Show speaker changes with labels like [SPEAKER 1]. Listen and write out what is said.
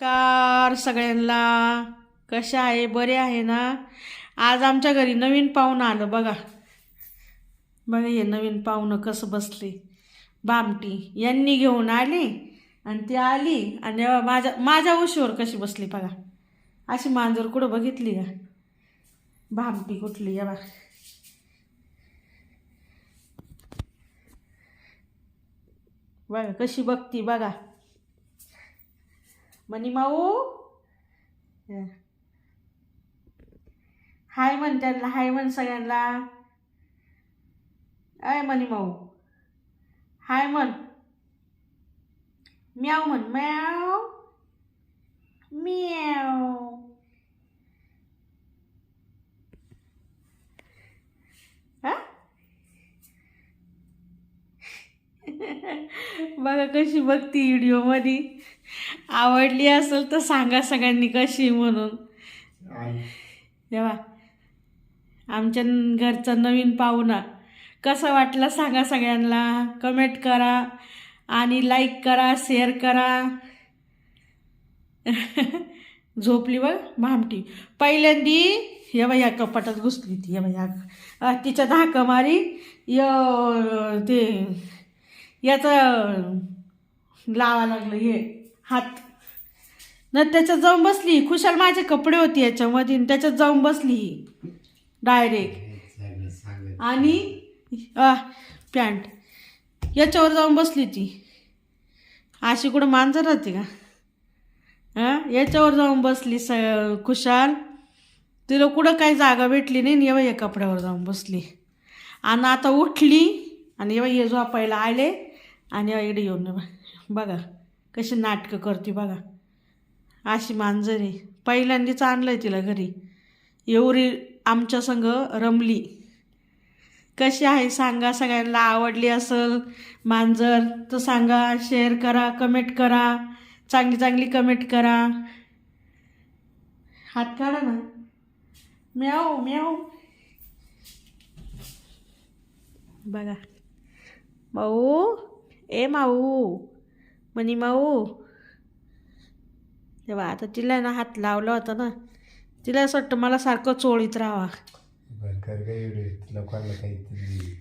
[SPEAKER 1] नमस्कार सगळ्यांना. कशा आहे? बरे आहे ना? आज आमच्या घरी नवीन पाहुणं आलं बघा. बघा हे नवीन पाहुणं कसं बसले. भामटी यांनी घेऊन आली आणि ती आली आणि माझ्या उशीवर कशी बसली बघा. अशी मांजर कुठं बघितली का? भामटी कुठली या बघा. बघा कशी बघती बघा. मनी माऊ हाय म्हण त्यांना, हाय म्हण सगळ्यांना. अय मनी माऊ हाय म्हण. म्याव म्हण, म्याव म्याव. हा बघा कशी बघती व्हिडिओमध्ये. आवडली असेल तर सांगा सगळ्यांनी कशी म्हणून. तेव्हा आमच्या घरचा नवीन पाहुणा कसं वाटलं सांगा सगळ्यांना. कमेंट करा आणि लाईक करा, शेअर करा. झोपली बघ भामटी. पहिल्यांदी हे बाई या कपाटात घुसली ती. हे बाई तिच्या धाक मारी ते याचं लावा लागलं हे हात न त्याच्यात जाऊन बसली. खुशाल माझे कपडे होते याच्यामध्ये त्याच्यात जाऊन बसली डायरेक्ट. आणि पॅन्ट याच्यावर जाऊन बसली ती. अशी कुठं मांजर राहते का? याच्यावर जाऊन बसली खुशाल. तिला कुठं काही जागा भेटली नाही. एवढ्या या कपड्यावर जाऊन बसली आणि आता उठली आणि एवढं ये झोपायला आले आणि इकडे येऊन बघा कशी नाटकं करते बघा. अशी मांजर आहे. पहिल्यांदाच आणलंय तिला घरी. एवढी आमच्या संग रमली. कशी आहे सांगा सगळ्यांना. आवडली असेल मांजर तर सांगा, शेअर करा, कमेंट करा. चांगली चांगली कमेंट करा. हात काढा ना. म्याव म्याव बघा. माऊ ए माऊ मनी माऊ. तेव्हा आता तिला ना हात लावला होता ना. तिला असं वाटतं मला सारखं चोळीत राहावा.
[SPEAKER 2] लोकांना काही